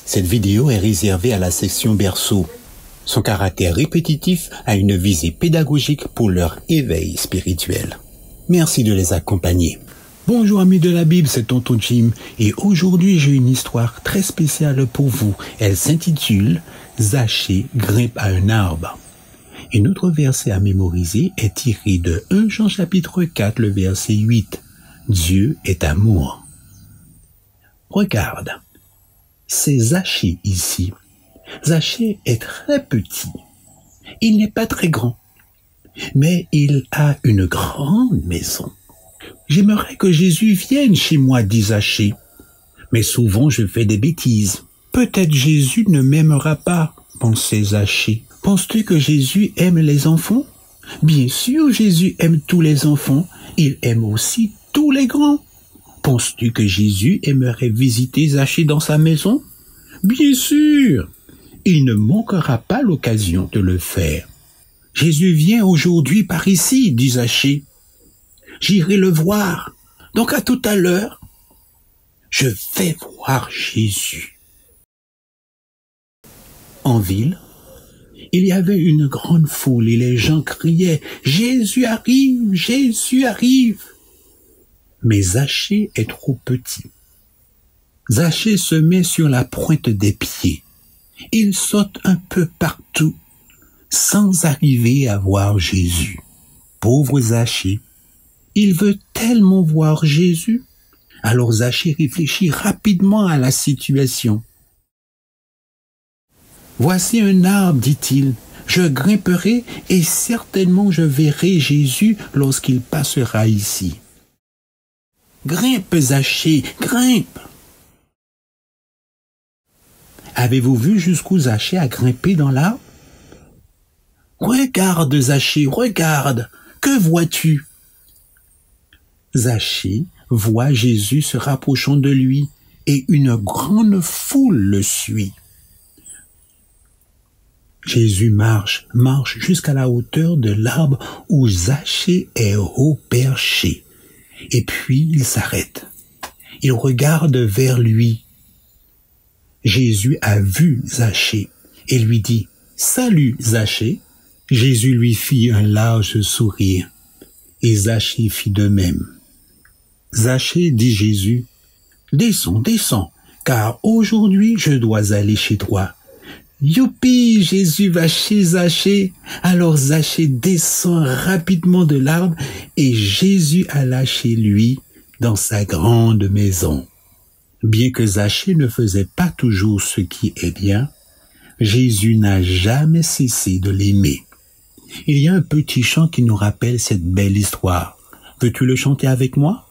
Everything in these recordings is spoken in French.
Cette vidéo est réservée à la section berceau. Son caractère répétitif a une visée pédagogique pour leur éveil spirituel. Merci de les accompagner. Bonjour amis de la Bible, c'est Tonton Jim et aujourd'hui j'ai une histoire très spéciale pour vous. Elle s'intitule « Zachée grimpe à un arbre ». Et notre verset à mémoriser est tiré de 1 Jean chapitre 4, le verset 8. Dieu est amour. Regarde, c'est Zachée ici. Zachée est très petit. Il n'est pas très grand, mais il a une grande maison. J'aimerais que Jésus vienne chez moi, dit Zachée. Mais souvent je fais des bêtises. Peut-être Jésus ne m'aimera pas, pensait Zachée. Penses-tu que Jésus aime les enfants? Bien sûr, Jésus aime tous les enfants. Il aime aussi tous les grands. Penses-tu que Jésus aimerait visiter Zachée dans sa maison? Bien sûr, il ne manquera pas l'occasion de le faire. Jésus vient aujourd'hui par ici, dit Zachée. J'irai le voir. Donc à tout à l'heure, je vais voir Jésus. En ville, il y avait une grande foule et les gens criaient « Jésus arrive, Jésus arrive !» Mais Zachée est trop petit. Zachée se met sur la pointe des pieds. Il saute un peu partout, sans arriver à voir Jésus. Pauvre Zachée, il veut tellement voir Jésus. Alors Zachée réfléchit rapidement à la situation. Voici un arbre, dit-il. Je grimperai et certainement je verrai Jésus lorsqu'il passera ici. Grimpe, Zachée, grimpe! Avez-vous vu jusqu'où Zachée a grimpé dans l'arbre? Regarde, Zachée, regarde! Que vois-tu? Zachée voit Jésus se rapprochant de lui et une grande foule le suit. Jésus marche jusqu'à la hauteur de l'arbre où Zachée est haut perché. Et puis il s'arrête. Il regarde vers lui. Jésus a vu Zachée et lui dit « Salut Zachée ». Jésus lui fit un large sourire et Zachée fit de même. Zachée, dit Jésus, « Descends, descends, car aujourd'hui je dois aller chez toi. » Youpi, Jésus va chez Zachée. Alors Zachée descend rapidement de l'arbre et Jésus alla chez lui dans sa grande maison. Bien que Zachée ne faisait pas toujours ce qui est bien, Jésus n'a jamais cessé de l'aimer. Il y a un petit chant qui nous rappelle cette belle histoire. Veux-tu le chanter avec moi?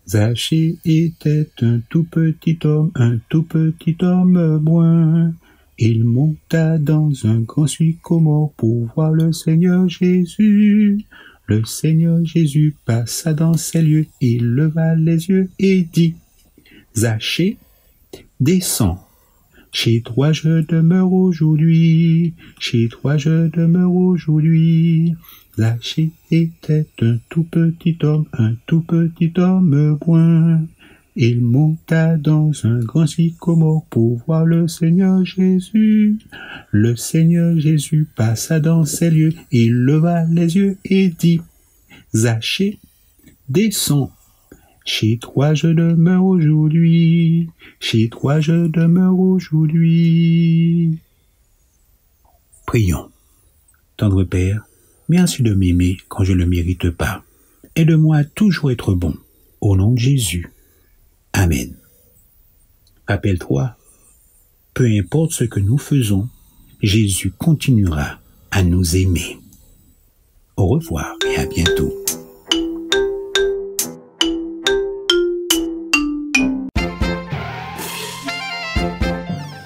Zachée était un tout petit homme brun. Il monta dans un grand sycomore pour voir le Seigneur Jésus. Le Seigneur Jésus passa dans ces lieux, il leva les yeux et dit, « Zachée, descends, chez toi je demeure aujourd'hui, chez toi je demeure aujourd'hui. » Zachée était un tout petit homme brun. Il monta dans un grand sycomore pour voir le Seigneur Jésus. Le Seigneur Jésus passa dans ces lieux, il leva les yeux et dit, « Zachée, descends, chez toi je demeure aujourd'hui, chez toi je demeure aujourd'hui. » Prions. Tendre Père, merci de m'aimer quand je ne le mérite pas. Aide-moi à toujours être bon. Au nom de Jésus. Amen. Rappelle-toi, peu importe ce que nous faisons, Jésus continuera à nous aimer. Au revoir et à bientôt.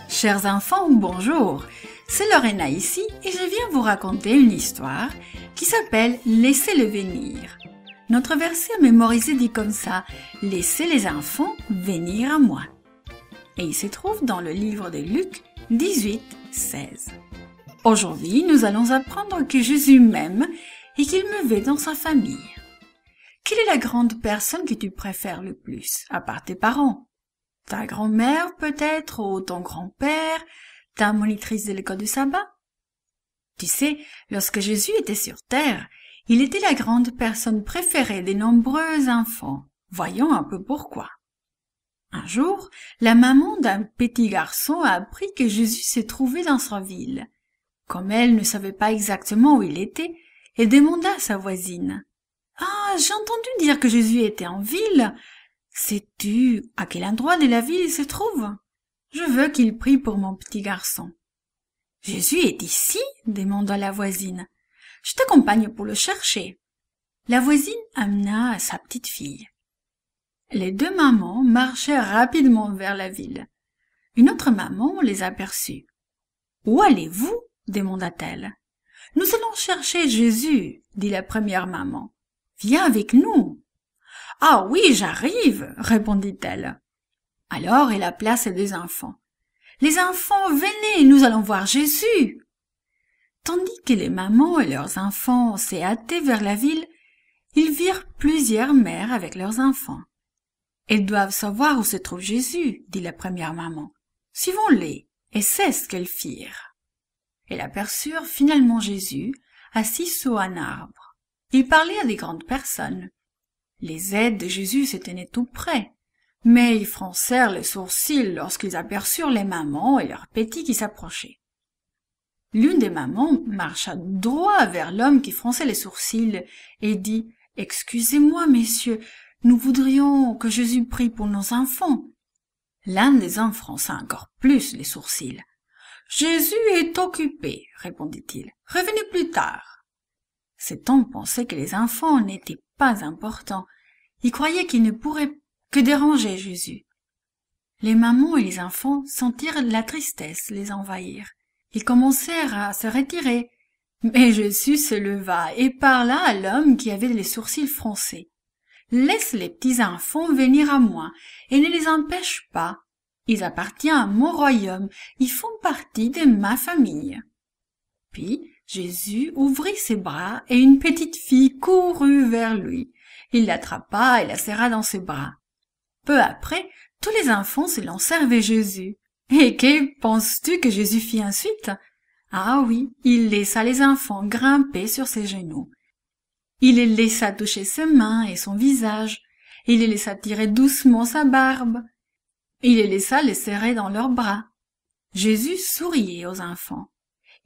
Chers enfants, bonjour. C'est Lorena ici et je viens vous raconter une histoire qui s'appelle « Laissez-le venir ». Notre verset à mémoriser dit comme ça « Laissez les enfants venir à moi ». Et il se trouve dans le livre de Luc 18, 16. Aujourd'hui, nous allons apprendre que Jésus m'aime et qu'il me veut dans sa famille. Quelle est la grande personne que tu préfères le plus, à part tes parents? Ta grand-mère peut-être, ou ton grand-père, ta monitrice de l'école du sabbat? Tu sais, lorsque Jésus était sur terre, il était la grande personne préférée des nombreux enfants. Voyons un peu pourquoi. Un jour, la maman d'un petit garçon a appris que Jésus se trouvait dans sa ville. Comme elle ne savait pas exactement où il était, elle demanda à sa voisine. « Ah, j'ai entendu dire que Jésus était en ville. Sais-tu à quel endroit de la ville il se trouve? Je veux qu'il prie pour mon petit garçon. »« Jésus est ici ?» demanda la voisine. « Je t'accompagne pour le chercher. » La voisine amena sa petite fille. Les deux mamans marchèrent rapidement vers la ville. Une autre maman les aperçut. « Où allez-vous » demanda-t-elle. « Nous allons chercher Jésus, » dit la première maman. « Viens avec nous. »« Ah oui, j'arrive, » répondit-elle. Alors elle appela ses deux enfants. « Les enfants, venez, nous allons voir Jésus. » Tandis que les mamans et leurs enfants se hâtaient vers la ville, ils virent plusieurs mères avec leurs enfants. « Elles doivent savoir où se trouve Jésus, » dit la première maman. « Suivons-les. » Et c'est ce qu'elles firent. Elles aperçurent finalement Jésus, assis sous un arbre. Il parlait à des grandes personnes. Les aides de Jésus se tenaient tout près, mais ils froncèrent les sourcils lorsqu'ils aperçurent les mamans et leurs petits qui s'approchaient. L'une des mamans marcha droit vers l'homme qui fronçait les sourcils et dit « Excusez-moi, messieurs, nous voudrions que Jésus prie pour nos enfants. » L'un des hommes fronça encore plus les sourcils. « Jésus est occupé, » répondit-il. « Revenez plus tard. » Cet homme pensait que les enfants n'étaient pas importants. Il croyait qu'ils ne pourraient que déranger Jésus. Les mamans et les enfants sentirent la tristesse les envahir. Ils commencèrent à se retirer. Mais Jésus se leva et parla à l'homme qui avait les sourcils froncés. « Laisse les petits enfants venir à moi et ne les empêche pas. Ils appartiennent à mon royaume, ils font partie de ma famille. » Puis Jésus ouvrit ses bras et une petite fille courut vers lui. Il l'attrapa et la serra dans ses bras. Peu après, tous les enfants se lancèrent vers Jésus. Et que penses-tu que Jésus fit ensuite? Ah oui, il laissa les enfants grimper sur ses genoux. Il les laissa toucher ses mains et son visage. Il les laissa tirer doucement sa barbe. Il les laissa les serrer dans leurs bras. Jésus souriait aux enfants.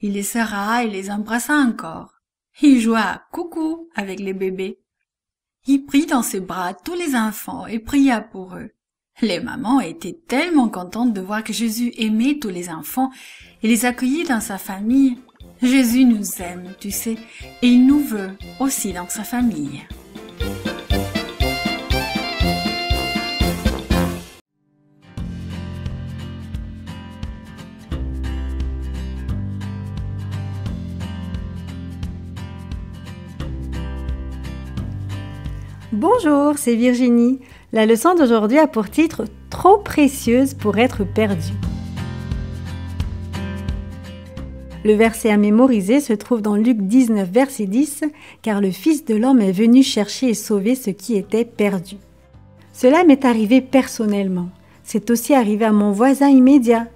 Il les serra et les embrassa encore. Il joua à coucou avec les bébés. Il prit dans ses bras tous les enfants et pria pour eux. Les mamans étaient tellement contentes de voir que Jésus aimait tous les enfants et les accueillait dans sa famille. Jésus nous aime, tu sais, et il nous veut aussi dans sa famille. Bonjour, c'est Virginie. La leçon d'aujourd'hui a pour titre « Trop précieuse pour être perdue ». Le verset à mémoriser se trouve dans Luc 19, verset 10, « Car le Fils de l'homme est venu chercher et sauver ce qui était perdu. » Cela m'est arrivé personnellement. C'est aussi arrivé à mon voisin immédiat.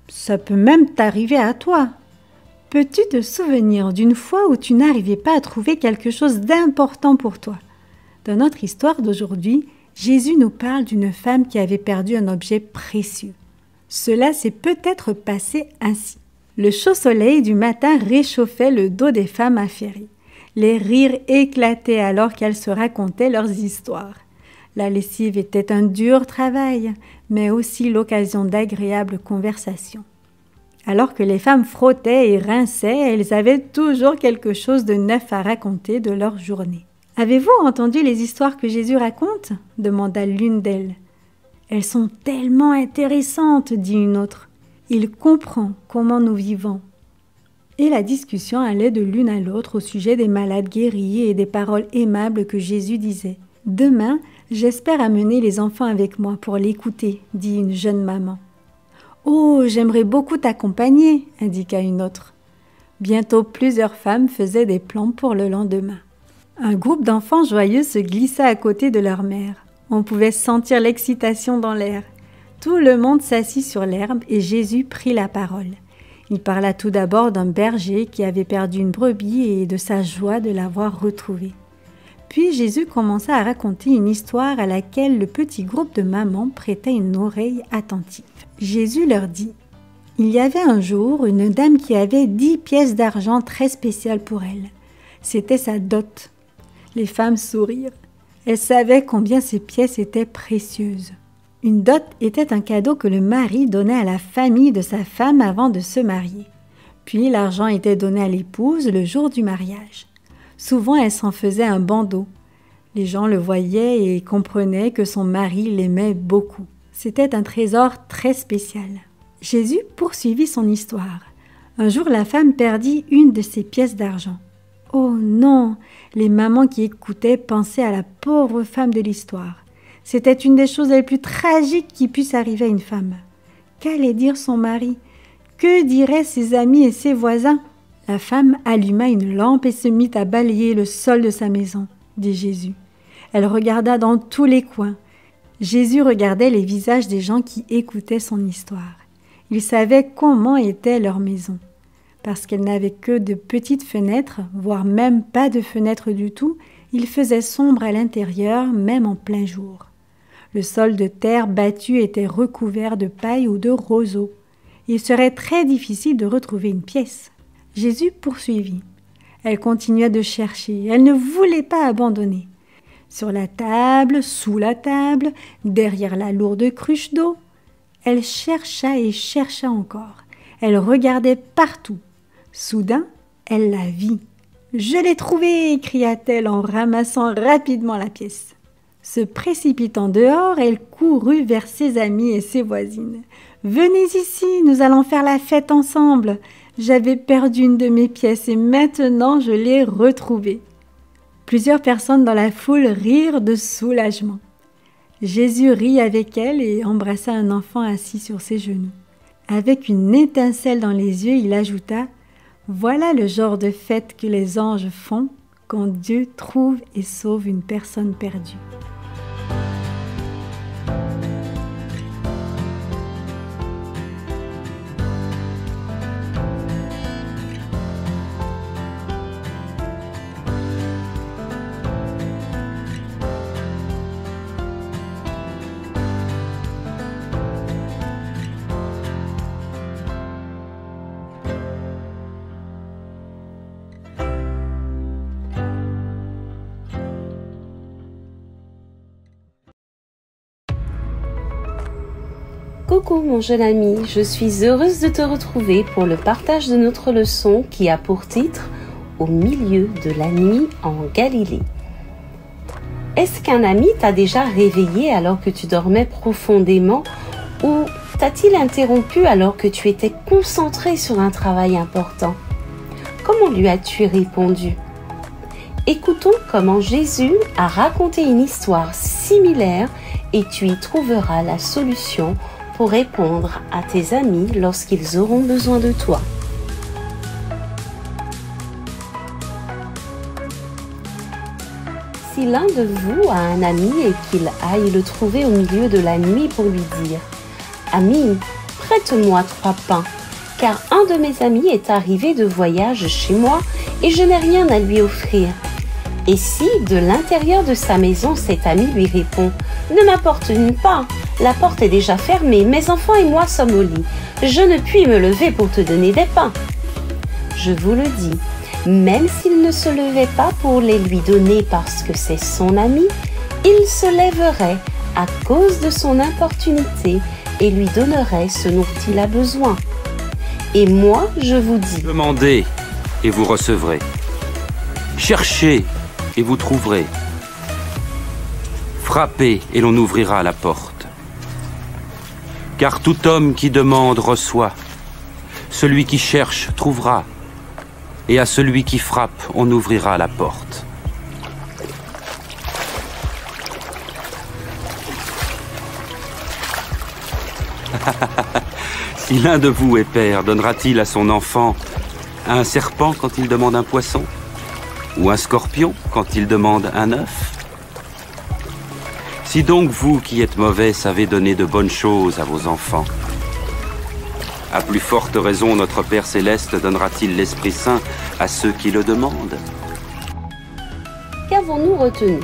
Ça peut même t'arriver à toi. Peux-tu te souvenir d'une fois où tu n'arrivais pas à trouver quelque chose d'important pour toi? Dans notre histoire d'aujourd'hui, Jésus nous parle d'une femme qui avait perdu un objet précieux. Cela s'est peut-être passé ainsi. Le chaud soleil du matin réchauffait le dos des femmes affairées. Les rires éclataient alors qu'elles se racontaient leurs histoires. La lessive était un dur travail, mais aussi l'occasion d'agréables conversations. Alors que les femmes frottaient et rinçaient, elles avaient toujours quelque chose de neuf à raconter de leur journée. « Avez-vous entendu les histoires que Jésus raconte ?» demanda l'une d'elles. « Elles sont tellement intéressantes, » dit une autre. « Il comprend comment nous vivons. » Et la discussion allait de l'une à l'autre au sujet des malades guéris et des paroles aimables que Jésus disait. « Demain, j'espère amener les enfants avec moi pour l'écouter, » dit une jeune maman. « Oh, j'aimerais beaucoup t'accompagner, » indiqua une autre. Bientôt, plusieurs femmes faisaient des plans pour le lendemain. Un groupe d'enfants joyeux se glissa à côté de leur mère. On pouvait sentir l'excitation dans l'air. Tout le monde s'assit sur l'herbe et Jésus prit la parole. Il parla tout d'abord d'un berger qui avait perdu une brebis et de sa joie de l'avoir retrouvée. Puis Jésus commença à raconter une histoire à laquelle le petit groupe de mamans prêtait une oreille attentive. Jésus leur dit: « Il y avait un jour une dame qui avait 10 pièces d'argent très spéciales pour elle. C'était sa dot. » Les femmes sourirent. Elles savaient combien ces pièces étaient précieuses. Une dot était un cadeau que le mari donnait à la famille de sa femme avant de se marier. Puis l'argent était donné à l'épouse le jour du mariage. Souvent, elle s'en faisait un bandeau. Les gens le voyaient et comprenaient que son mari l'aimait beaucoup. C'était un trésor très spécial. Jésus poursuivit son histoire. Un jour, la femme perdit une de ses pièces d'argent. Oh non! Les mamans qui écoutaient pensaient à la pauvre femme de l'histoire. C'était une des choses les plus tragiques qui puissent arriver à une femme. Qu'allait dire son mari? Que diraient ses amis et ses voisins? La femme alluma une lampe et se mit à balayer le sol de sa maison, dit Jésus. Elle regarda dans tous les coins. Jésus regardait les visages des gens qui écoutaient son histoire. Il savait comment était leur maison. Parce qu'elle n'avait que de petites fenêtres, voire même pas de fenêtres du tout, il faisait sombre à l'intérieur, même en plein jour. Le sol de terre battue était recouvert de paille ou de roseaux. Il serait très difficile de retrouver une pièce. Jésus poursuivit. Elle continuait de chercher. Elle ne voulait pas abandonner. Sur la table, sous la table, derrière la lourde cruche d'eau. Elle chercha et chercha encore. Elle regardait partout. Soudain, elle la vit. « Je l'ai trouvée !» cria-t-elle en ramassant rapidement la pièce. Se précipitant dehors, elle courut vers ses amies et ses voisines. « Venez ici, nous allons faire la fête ensemble. J'avais perdu une de mes pièces et maintenant je l'ai retrouvée. » Plusieurs personnes dans la foule rirent de soulagement. Jésus rit avec elle et embrassa un enfant assis sur ses genoux. Avec une étincelle dans les yeux, il ajouta: « Voilà le genre de fête que les anges font quand Dieu trouve et sauve une personne perdue. » Coucou mon jeune ami, je suis heureuse de te retrouver pour le partage de notre leçon qui a pour titre « Au milieu de la nuit en Galilée ». Est-ce qu'un ami t'a déjà réveillé alors que tu dormais profondément ou t'a-t-il interrompu alors que tu étais concentré sur un travail important? Comment lui as-tu répondu? Écoutons comment Jésus a raconté une histoire similaire et tu y trouveras la solution pour répondre à tes amis lorsqu'ils auront besoin de toi. Si l'un de vous a un ami et qu'il aille le trouver au milieu de la nuit pour lui dire « Ami, prête-moi 3 pains, car un de mes amis est arrivé de voyage chez moi et je n'ai rien à lui offrir. » Et si, de l'intérieur de sa maison, cet ami lui répond « Ne m'importune pas, la porte est déjà fermée, mes enfants et moi sommes au lit. Je ne puis me lever pour te donner des pains. » Je vous le dis, même s'il ne se levait pas pour les lui donner parce que c'est son ami, il se lèverait à cause de son importunité et lui donnerait ce dont il a besoin. Et moi, je vous dis, demandez et vous recevrez. Cherchez et vous trouverez. Frappez et l'on ouvrira la porte. Car tout homme qui demande reçoit. Celui qui cherche trouvera. Et à celui qui frappe, on ouvrira la porte. Si l'un de vous est père, donnera-t-il à son enfant un serpent quand il demande un poisson? Ou un scorpion quand il demande un œuf? Si donc vous qui êtes mauvais savez donner de bonnes choses à vos enfants, à plus forte raison notre Père Céleste donnera-t-il l'Esprit Saint à ceux qui le demandent. Qu'avons-nous retenu?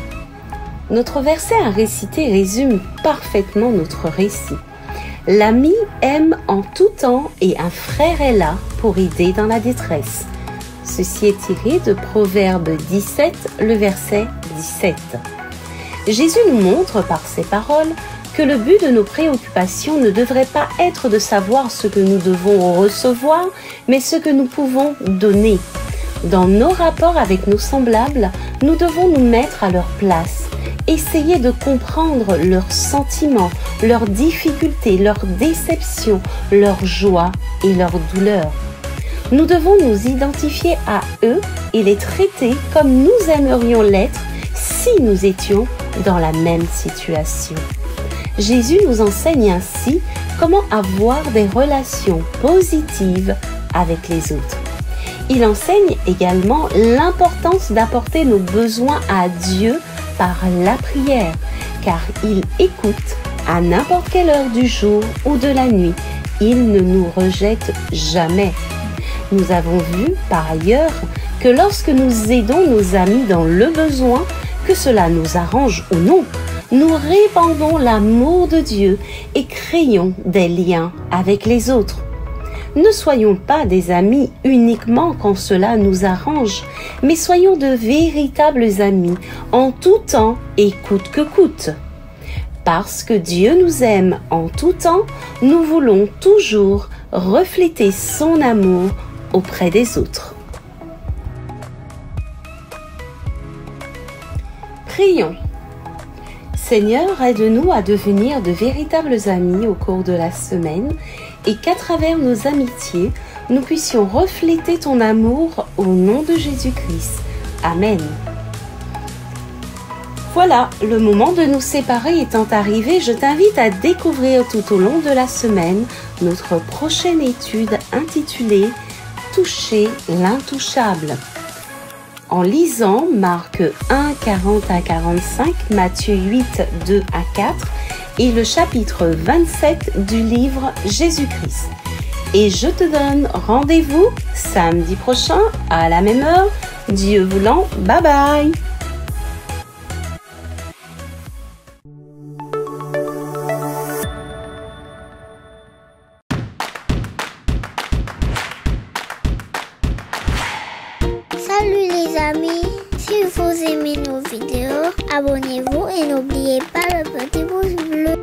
Notre verset à réciter résume parfaitement notre récit. L'ami aime en tout temps et un frère est là pour aider dans la détresse. Ceci est tiré de Proverbe 17, le verset 17. Jésus nous montre par ces paroles que le but de nos préoccupations ne devrait pas être de savoir ce que nous devons recevoir, mais ce que nous pouvons donner. Dans nos rapports avec nos semblables, nous devons nous mettre à leur place, essayer de comprendre leurs sentiments, leurs difficultés, leurs déceptions, leurs joies et leurs douleurs. Nous devons nous identifier à eux et les traiter comme nous aimerions l'être si nous étions dans la même situation. Jésus nous enseigne ainsi comment avoir des relations positives avec les autres. Il enseigne également l'importance d'apporter nos besoins à Dieu par la prière, car il écoute à n'importe quelle heure du jour ou de la nuit. Il ne nous rejette jamais. Nous avons vu par ailleurs que lorsque nous aidons nos amis dans le besoin, que cela nous arrange ou non, nous répandons l'amour de Dieu et créons des liens avec les autres. Ne soyons pas des amis uniquement quand cela nous arrange, mais soyons de véritables amis en tout temps et coûte que coûte. Parce que Dieu nous aime en tout temps, nous voulons toujours refléter son amour auprès des autres. Prions. Seigneur, aide-nous à devenir de véritables amis au cours de la semaine et qu'à travers nos amitiés, nous puissions refléter ton amour au nom de Jésus-Christ. Amen. Voilà, le moment de nous séparer étant arrivé, je t'invite à découvrir tout au long de la semaine notre prochaine étude intitulée « Toucher l'intouchable ». En lisant Marc 1, 40 à 45, Matthieu 8, 2 à 4 et le chapitre 27 du livre Jésus-Christ. Et je te donne rendez-vous samedi prochain à la même heure. Dieu voulant, bye bye! Salut les amis, si vous aimez nos vidéos, abonnez-vous et n'oubliez pas le petit pouce bleu.